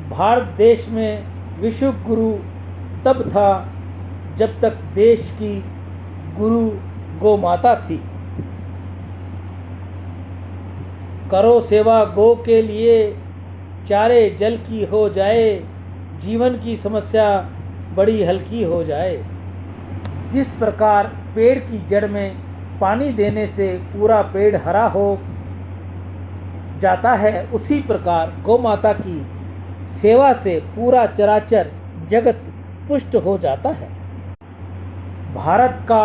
भारत देश में विश्व गुरु तब था जब तक देश की गुरु गौ माता थी। करो सेवा गौ के लिए, चारे जल की हो जाए, जीवन की समस्या बड़ी हल्की हो जाए। जिस प्रकार पेड़ की जड़ में पानी देने से पूरा पेड़ हरा हो जाता है, उसी प्रकार गौ माता की सेवा से पूरा चराचर जगत पुष्ट हो जाता है। भारत का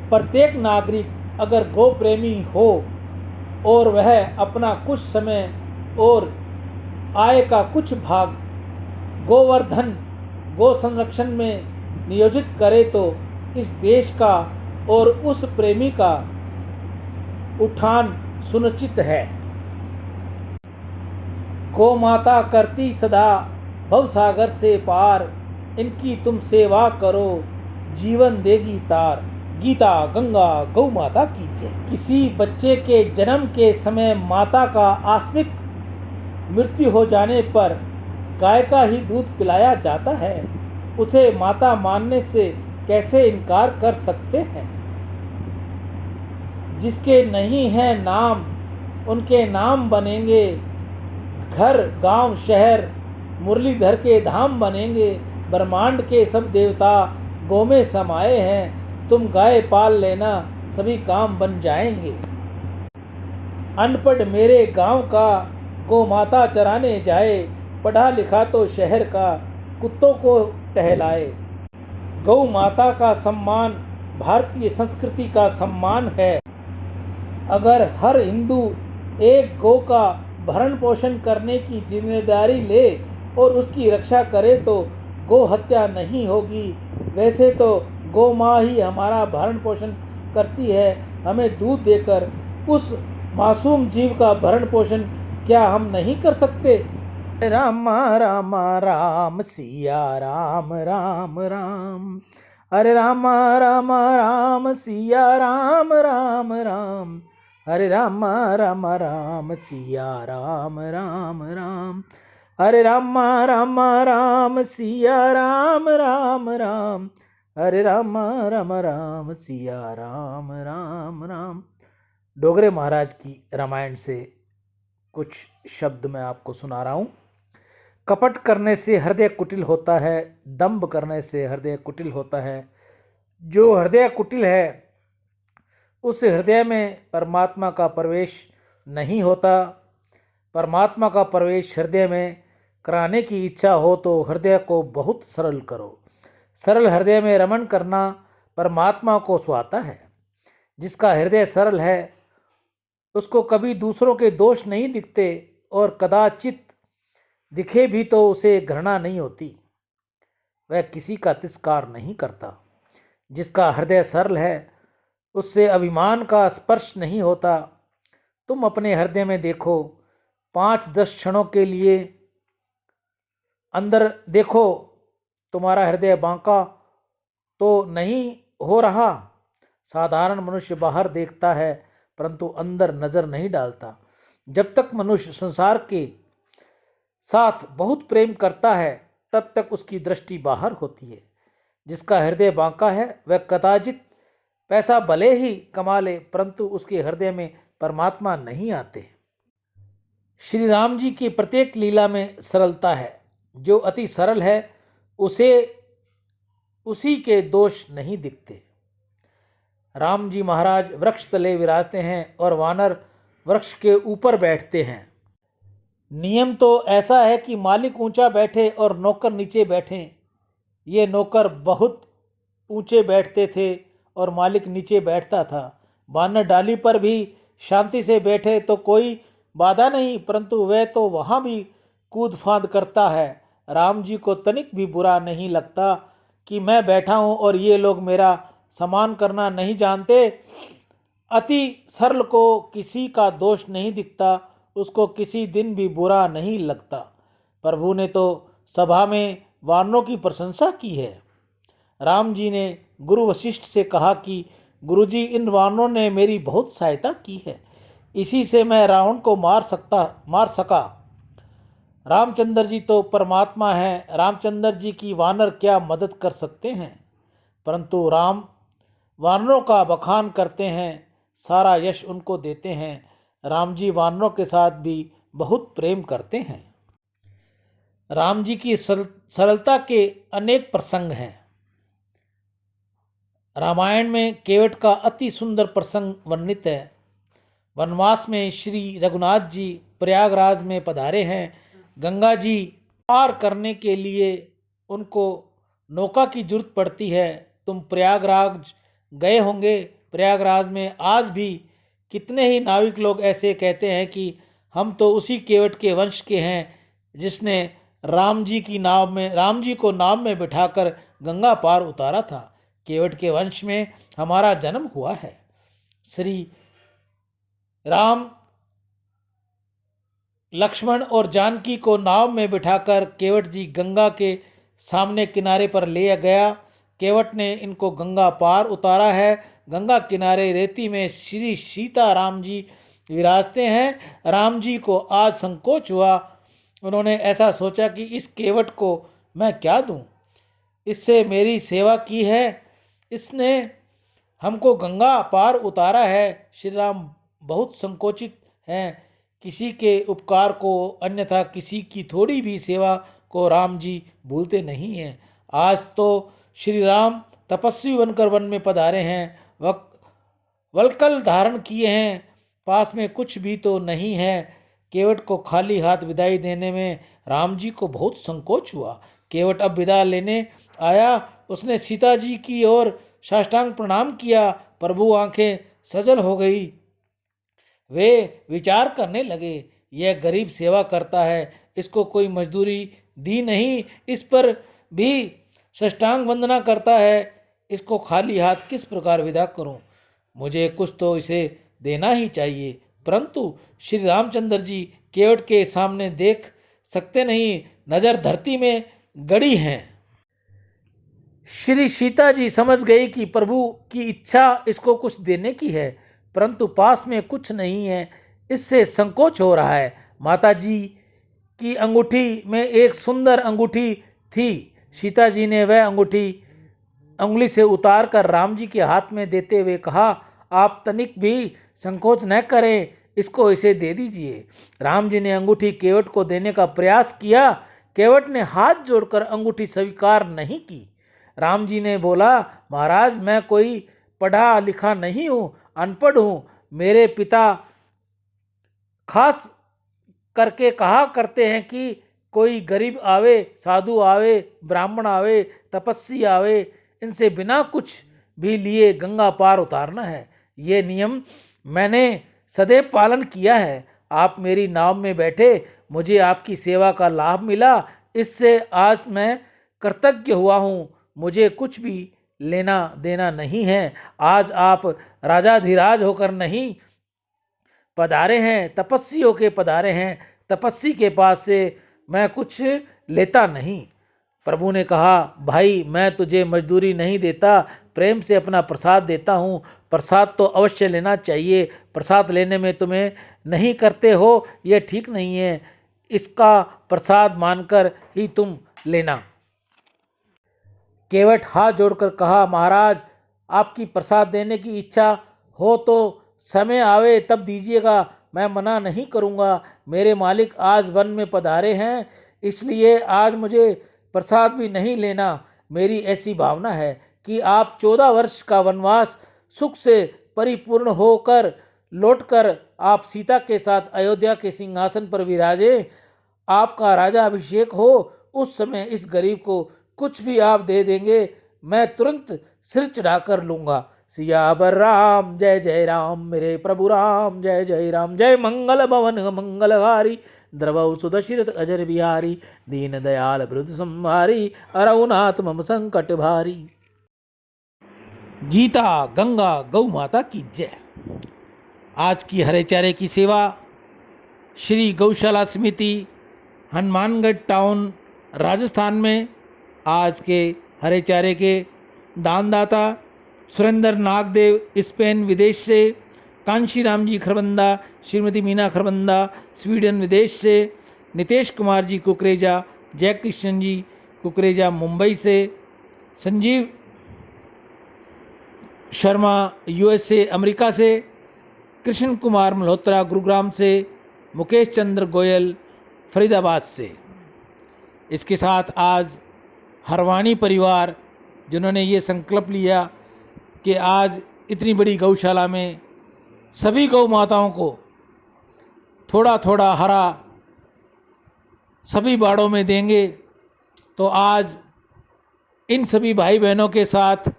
प्रत्येक नागरिक अगर गौ प्रेमी हो और वह अपना कुछ समय और आय का कुछ भाग गोवर्धन गौ संरक्षण में नियोजित करे तो इस देश का और उस प्रेमी का उत्थान सुनिश्चित है। गौ माता करती सदा भवसागर से पार, इनकी तुम सेवा करो जीवन देगी तार। गीता गंगा गौ माता की जय। किसी बच्चे के जन्म के समय माता का आकस्मिक मृत्यु हो जाने पर गाय का ही दूध पिलाया जाता है। उसे माता मानने से कैसे इनकार कर सकते हैं। जिसके नहीं है नाम उनके नाम बनेंगे, घर गांव शहर मुरलीधर के धाम बनेंगे। ब्रह्मांड के सब देवता गौ में समाये हैं, तुम गाय पाल लेना सभी काम बन जाएंगे। अनपढ़ मेरे गांव का गौ माता चराने जाए, पढ़ा लिखा तो शहर का कुत्तों को टहलाए। गौ माता का सम्मान भारतीय संस्कृति का सम्मान है। अगर हर हिंदू एक गौ का भरण पोषण करने की जिम्मेदारी ले और उसकी रक्षा करे तो गौ हत्या नहीं होगी। वैसे तो गौ माँ ही हमारा भरण पोषण करती है, हमें दूध देकर। उस मासूम जीव का भरण पोषण क्या हम नहीं कर सकते। राम राम राम सिया राम राम राम, हरे राम राम राम सिया राम राम राम, हरे राम राम राम सिया राम राम राम, हरे राम राम राम सिया राम राम राम, हरे राम राम राम सिया राम राम राम। डोगरे महाराज की रामायण से कुछ शब्द मैं आपको सुना रहा हूँ। कपट करने से हृदय कुटिल होता है, दंभ करने से हृदय कुटिल होता है। जो हृदय कुटिल है उस हृदय में परमात्मा का प्रवेश नहीं होता। परमात्मा का प्रवेश हृदय में कराने की इच्छा हो तो हृदय को बहुत सरल करो। सरल हृदय में रमण करना परमात्मा को सुहाता है। जिसका हृदय सरल है उसको कभी दूसरों के दोष नहीं दिखते और कदाचित दिखे भी तो उसे घृणा नहीं होती। वह किसी का तिरस्कार नहीं करता। जिसका हृदय सरल है उससे अभिमान का स्पर्श नहीं होता। तुम अपने हृदय में देखो, 5-10 क्षणों के लिए अंदर देखो, तुम्हारा हृदय बांका तो नहीं हो रहा। साधारण मनुष्य बाहर देखता है परंतु अंदर नजर नहीं डालता। जब तक मनुष्य संसार के साथ बहुत प्रेम करता है तब तक उसकी दृष्टि बाहर होती है। जिसका हृदय बांका है वह कदाचित पैसा भले ही कमा ले परंतु उसके हृदय में परमात्मा नहीं आते। श्री राम जी की प्रत्येक लीला में सरलता है। जो अति सरल है उसे उसी के दोष नहीं दिखते। राम जी महाराज वृक्ष तले विराजते हैं और वानर वृक्ष के ऊपर बैठते हैं। नियम तो ऐसा है कि मालिक ऊंचा बैठे और नौकर नीचे बैठें। ये नौकर बहुत ऊंचे बैठते थे और मालिक नीचे बैठता था। वानर डाली पर भी शांति से बैठे तो कोई बाधा नहीं, परंतु वह तो वहाँ भी कूद फांद करता है। राम जी को तनिक भी बुरा नहीं लगता कि मैं बैठा हूँ और ये लोग मेरा सम्मान करना नहीं जानते। अति सरल को किसी का दोष नहीं दिखता, उसको किसी दिन भी बुरा नहीं लगता। प्रभु ने तो सभा में वानरों की प्रशंसा की है। राम जी ने गुरु वशिष्ठ से कहा कि गुरुजी, इन वानरों ने मेरी बहुत सहायता की है, इसी से मैं रावण को मार सका। रामचंद्र जी तो परमात्मा हैं, रामचंद्र जी की वानर क्या मदद कर सकते हैं। परंतु राम वानरों का बखान करते हैं, सारा यश उनको देते हैं। राम जी वानरों के साथ भी बहुत प्रेम करते हैं। राम जी की सरलता के अनेक प्रसंग हैं। रामायण में केवट का अति सुंदर प्रसंग वर्णित है। वनवास में श्री रघुनाथ जी प्रयागराज में पधारे हैं। गंगा जी पार करने के लिए उनको नौका की जरूरत पड़ती है। तुम प्रयागराज गए होंगे। प्रयागराज में आज भी कितने ही नाविक लोग ऐसे कहते हैं कि हम तो उसी केवट के वंश के हैं जिसने राम जी को नाव में बिठाकर गंगा पार उतारा था। केवट के वंश में हमारा जन्म हुआ है। श्री राम लक्ष्मण और जानकी को नाव में बिठाकर केवट जी गंगा के सामने किनारे पर ले गया। केवट ने इनको गंगा पार उतारा है। गंगा किनारे रेती में श्री सीता राम जी विराजते हैं। राम जी को आज संकोच हुआ। उन्होंने ऐसा सोचा कि इस केवट को मैं क्या दूं, इससे मेरी सेवा की है, इसने हमको गंगा पार उतारा है। श्री राम बहुत संकोचित हैं किसी के उपकार को, अन्यथा किसी की थोड़ी भी सेवा को राम जी भूलते नहीं हैं। आज तो श्री राम तपस्वी बनकर वन में पधारे हैं, वल्कल धारण किए हैं, पास में कुछ भी तो नहीं है। केवट को खाली हाथ विदाई देने में राम जी को बहुत संकोच हुआ। केवट अब विदा लेने आया। उसने सीता जी की ओर साष्टांग प्रणाम किया। प्रभु आंखें सजल हो गई। वे विचार करने लगे, यह गरीब सेवा करता है, इसको कोई मजदूरी दी नहीं, इस पर भी साष्टांग वंदना करता है, इसको खाली हाथ किस प्रकार विदा करूं? मुझे कुछ तो इसे देना ही चाहिए। परंतु श्री रामचंद्र जी केवट के सामने देख सकते नहीं, नज़र धरती में गड़ी हैं। श्री सीता जी समझ गई कि प्रभु की इच्छा इसको कुछ देने की है, परंतु पास में कुछ नहीं है, इससे संकोच हो रहा है। माता जी की अंगूठी में एक सुंदर अंगूठी थी। सीता जी ने वह अंगूठी उंगली से उतार कर राम जी के हाथ में देते हुए कहा, आप तनिक भी संकोच न करें, इसको इसे दे दीजिए। राम जी ने अंगूठी केवट को देने का प्रयास किया। केवट ने हाथ जोड़कर अंगूठी स्वीकार नहीं की। राम जी ने बोला, महाराज मैं कोई पढ़ा लिखा नहीं हूँ, अनपढ़ हूँ। मेरे पिता खास करके कहा करते हैं कि कोई गरीब आवे, साधु आवे, ब्राह्मण आवे, तपस्वी आवे, इनसे बिना कुछ भी लिए गंगा पार उतारना है। ये नियम मैंने सदैव पालन किया है। आप मेरी नाव में बैठे, मुझे आपकी सेवा का लाभ मिला, इससे आज मैं कृतज्ञ हुआ हूँ। मुझे कुछ भी लेना देना नहीं है। आज आप राजाधिराज होकर नहीं पधारे हैं, तपस्वी होकर पधारे हैं। तपस्वी के पास से मैं कुछ लेता नहीं। प्रभु ने कहा, भाई मैं तुझे मजदूरी नहीं देता, प्रेम से अपना प्रसाद देता हूँ। प्रसाद तो अवश्य लेना चाहिए। प्रसाद लेने में तुम्हें नहीं करते हो, यह ठीक नहीं है। इसका प्रसाद मानकर ही तुम लेना। केवट हाथ जोड़कर कहा, महाराज आपकी प्रसाद देने की इच्छा हो तो समय आवे तब दीजिएगा, मैं मना नहीं करूँगा। मेरे मालिक आज वन में पधारे हैं, इसलिए आज मुझे प्रसाद भी नहीं लेना। मेरी ऐसी भावना है कि आप 14 वर्ष का वनवास सुख से परिपूर्ण होकर लौटकर आप सीता के साथ अयोध्या के सिंहासन पर विराजे, आपका राजा अभिषेक हो, उस समय इस गरीब को कुछ भी आप दे देंगे, मैं तुरंत सिर चढ़ाकर लूँगा। सियावर राम जय जय राम, मेरे प्रभु राम जय जय राम। जय मंगल भवन मंगलहारी, द्रवौ सुदशरथ अजर बिहारी, दीन दयाल वृद्ध संहारी, अरहुनाथ मम संकट भारी। गीता गंगा गौ माता की जय। आज की हरे चारे की सेवा श्री गौशाला समिति हनुमानगढ़ टाउन राजस्थान में आज के हरे चारे के दानदाता सुरेंद्र नागदेव स्पेन विदेश से, कांशीराम जी खरबंदा, श्रीमती मीना खरबंदा स्वीडन विदेश से, नितेश कुमार जी कुकरेजा, जय किशन जी कुकरेजा मुंबई से, संजीव शर्मा यूएसए अमेरिका से, कृष्ण कुमार मल्होत्रा गुरुग्राम से, मुकेश चंद्र गोयल फरीदाबाद से। इसके साथ आज हरवाणी परिवार जिन्होंने ये संकल्प लिया कि आज इतनी बड़ी गौशाला में सभी गौ माताओं को थोड़ा थोड़ा हरा सभी बाड़ों में देंगे, तो आज इन सभी भाई बहनों के साथ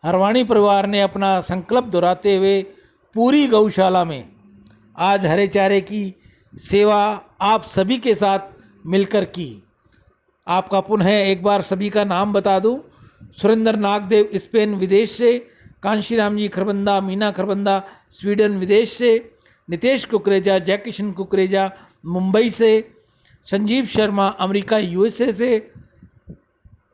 हरवाणी परिवार ने अपना संकल्प दोहराते हुए पूरी गौशाला में आज हरे चारे की सेवा आप सभी के साथ मिलकर की। आपका पुनः एक बार सभी का नाम बता दूं। सुरेंद्र नागदेव स्पेन विदेश से, कांशीराम जी खरबंदा मीना खरबंदा स्वीडन विदेश से, नितेश कुकरेजा जय किशन कुकरेजा मुंबई से, संजीव शर्मा अमेरिका यूएसए से,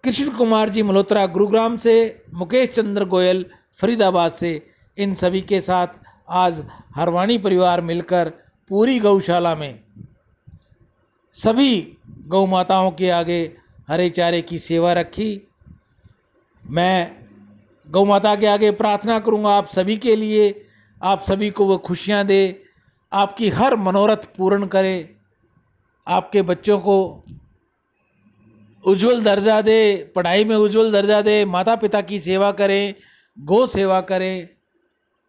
कृष्ण कुमार जी मल्होत्रा गुरुग्राम से, मुकेश चंद्र गोयल फरीदाबाद से, इन सभी के साथ आज हरवाणी परिवार मिलकर पूरी गौशाला में सभी गौ माताओं के आगे हरे चारे की सेवा रखी। मैं गौ माता के आगे प्रार्थना करूंगा आप सभी के लिए, आप सभी को वो खुशियां दे, आपकी हर मनोरथ पूर्ण करे, आपके बच्चों को उज्जवल दर्जा दे, पढ़ाई में उज्जवल दर्जा दे, माता पिता की सेवा करें, गौ सेवा करें।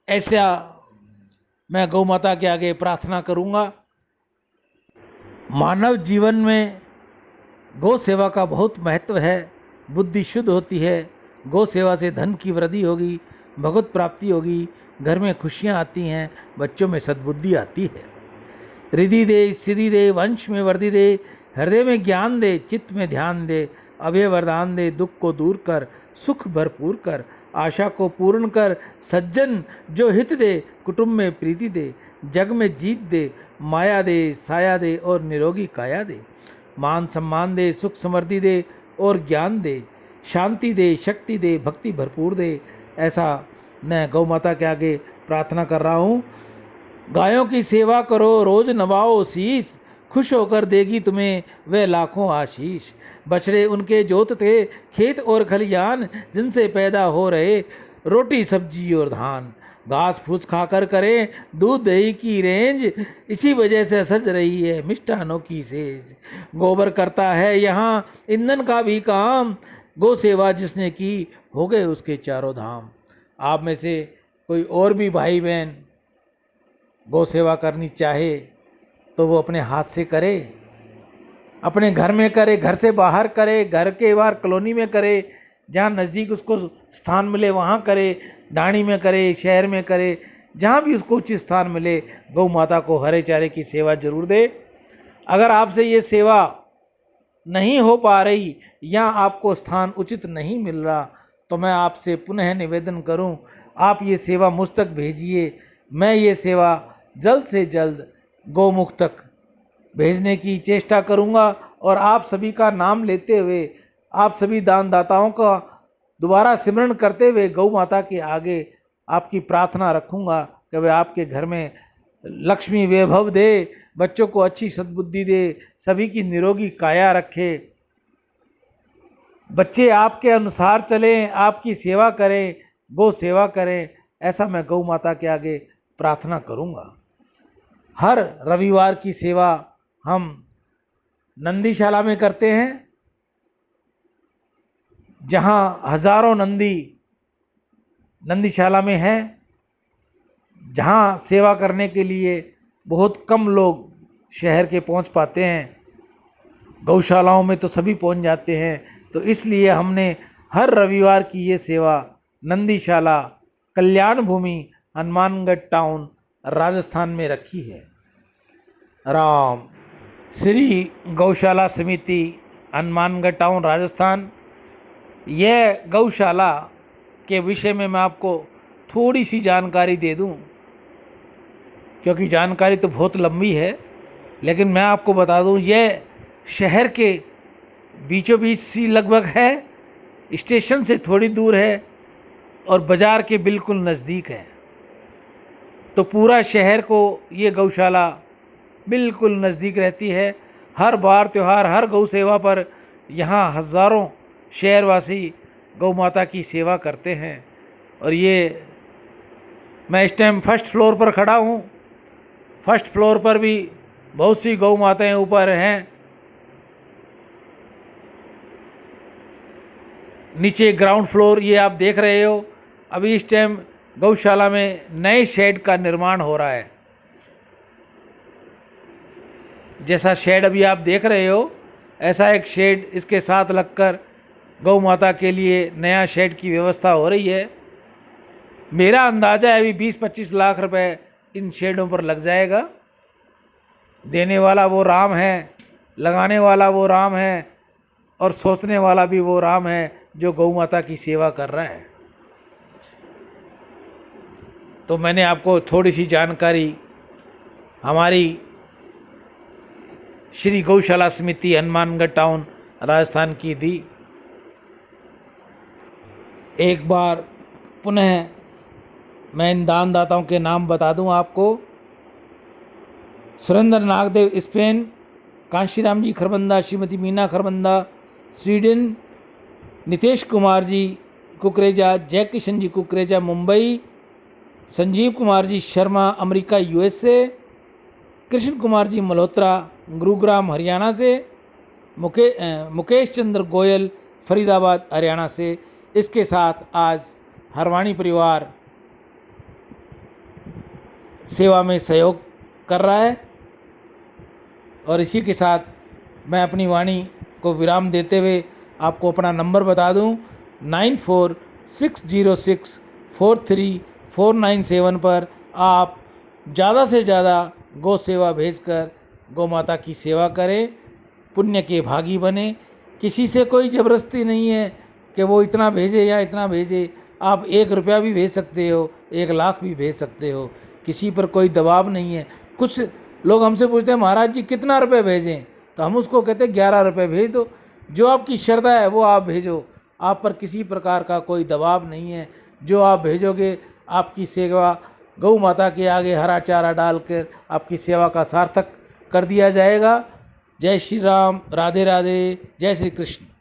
ऐसा मैं गौ माता के आगे प्रार्थना करूंगा। मानव जीवन में गौ सेवा का बहुत महत्व है। बुद्धि शुद्ध होती है, गौ सेवा से धन की वृद्धि होगी, भगवत प्राप्ति होगी, घर में खुशियाँ आती हैं, बच्चों में सद्बुद्धि आती है। रिद्धि दे, सिद्धि दे, वंश में वृद्धि दे, हृदय में ज्ञान दे, चित्त में ध्यान दे, अभय वरदान दे, दुख को दूर कर, सुख भरपूर कर, आशा को पूर्ण कर, सज्जन जो हित दे, कुटुंब में प्रीति दे, जग में जीत दे, माया दे, साया दे और निरोगी काया दे, मान सम्मान दे, सुख समृद्धि दे और ज्ञान दे, शांति दे, शक्ति दे, भक्ति भरपूर दे। ऐसा मैं गौ माता के आगे प्रार्थना कर रहा हूँ। गायों की सेवा करो, रोज नवाओ शीश, खुश होकर देगी तुम्हें वह लाखों आशीष। बछड़े उनके जोतते खेत और खलियान, जिनसे पैदा हो रहे रोटी सब्जी और धान। घास फूस खाकर करें दूध दही की रेंज, इसी वजह से सज रही है मिष्ठानों की सेज। गोबर करता है यहाँ ईंधन का भी काम, गौ सेवा जिसने की हो गए उसके चारों धाम। आप में से कोई और भी भाई बहन गौ सेवा करनी चाहे तो वो अपने हाथ से करे, अपने घर में करे, घर से बाहर करे, घर के बाहर कॉलोनी में करे, जहाँ नज़दीक उसको स्थान मिले वहाँ करे, डाणी में करे, शहर में करे, जहाँ भी उसको उचित स्थान मिले गौ माता को हरे चारे की सेवा जरूर दे। अगर आपसे ये सेवा नहीं हो पा रही या आपको स्थान उचित नहीं मिल रहा तो मैं आपसे पुनः निवेदन करूं, आप ये सेवा मुझ तक भेजिए। मैं ये सेवा जल्द से जल्द गौमुख तक भेजने की चेष्टा करूंगा और आप सभी का नाम लेते हुए, आप सभी दानदाताओं का दोबारा सिमरण करते हुए गौ माता के आगे आपकी प्रार्थना रखूंगा कि वे आपके घर में लक्ष्मी वैभव दे, बच्चों को अच्छी सद्बुद्धि दे, सभी की निरोगी काया रखे, बच्चे आपके अनुसार चलें, आपकी सेवा करें, गौ सेवा करें। ऐसा मैं गौ माता के आगे प्रार्थना करूंगा। हर रविवार की सेवा हम नंदीशाला में करते हैं, जहां हजारों नंदी नंदीशाला में हैं, जहां सेवा करने के लिए बहुत कम लोग शहर के पहुंच पाते हैं। गौशालाओं में तो सभी पहुंच जाते हैं, तो इसलिए हमने हर रविवार की ये सेवा नंदीशाला कल्याण भूमि हनुमानगढ़ टाउन राजस्थान में रखी है। राम। श्री गौशाला समिति हनुमानगढ़ टाउन राजस्थान। यह गौशाला के विषय में मैं आपको थोड़ी सी जानकारी दे दूं, क्योंकि जानकारी तो बहुत लंबी है, लेकिन मैं आपको बता दूं यह शहर के बीचों बीच सी लगभग है, स्टेशन से थोड़ी दूर है और बाज़ार के बिल्कुल नज़दीक है। तो पूरा शहर को ये गौशाला बिल्कुल नज़दीक रहती है। हर बार त्यौहार, हर गौ सेवा पर यहाँ हज़ारों शहरवासी गौ माता की सेवा करते हैं। और ये मैं इस टाइम फर्स्ट फ्लोर पर खड़ा हूँ। फर्स्ट फ्लोर पर भी बहुत सी गौ माताएँ ऊपर हैं। नीचे ग्राउंड फ्लोर ये आप देख रहे हो। अभी इस टाइम गौशाला में नए शेड का निर्माण हो रहा है। जैसा शेड अभी आप देख रहे हो, ऐसा एक शेड इसके साथ लगकर गौ माता के लिए नया शेड की व्यवस्था हो रही है। मेरा अंदाज़ा है अभी 20-25 लाख रुपए इन शेडों पर लग जाएगा। देने वाला वो राम है, लगाने वाला वो राम है, और सोचने वाला भी वो राम है जो गौ माता की सेवा कर रहा है। तो मैंने आपको थोड़ी सी जानकारी हमारी श्री गौशाला समिति हनुमानगढ़ टाउन राजस्थान की दी। एक बार पुनः मैं इन दानदाताओं के नाम बता दूं आपको। सुरेंद्र नागदेव स्पेन, कांशीराम जी खरबंदा, श्रीमती मीना खरबंदा स्वीडन, नितेश कुमार जी कुकरेजा, जय किशन जी कुकरेजा मुंबई, संजीव कुमार जी शर्मा अमेरिका USA, कृष्ण कुमार जी मल्होत्रा गुरुग्राम हरियाणा से, मुकेश चंद्र गोयल फरीदाबाद हरियाणा से। इसके साथ आज हरवाणी परिवार सेवा में सहयोग कर रहा है। और इसी के साथ मैं अपनी वाणी को विराम देते हुए आपको अपना नंबर बता दूं, 9460643497 पर आप ज़्यादा से ज़्यादा गौ सेवा भेजकर गौ माता की सेवा करें, पुण्य के भागी बने। किसी से कोई ज़बरदस्ती नहीं है कि वो इतना भेजे या इतना भेजे। आप 1 रुपया भी भेज सकते हो, 1 लाख भी भेज सकते हो, किसी पर कोई दबाव नहीं है। कुछ लोग हमसे पूछते हैं महाराज जी कितना रुपये भेजें, तो हम उसको कहते हैं 11 रुपये भेज दो। जो आपकी श्रद्धा है वो आप भेजो, आप पर किसी प्रकार का कोई दबाव नहीं है। जो आप भेजोगे आपकी सेवा गौ माता के आगे हरा चारा डालकर आपकी सेवा का सार्थक कर दिया जाएगा। जय श्री राम, राधे राधे, जय श्री कृष्ण।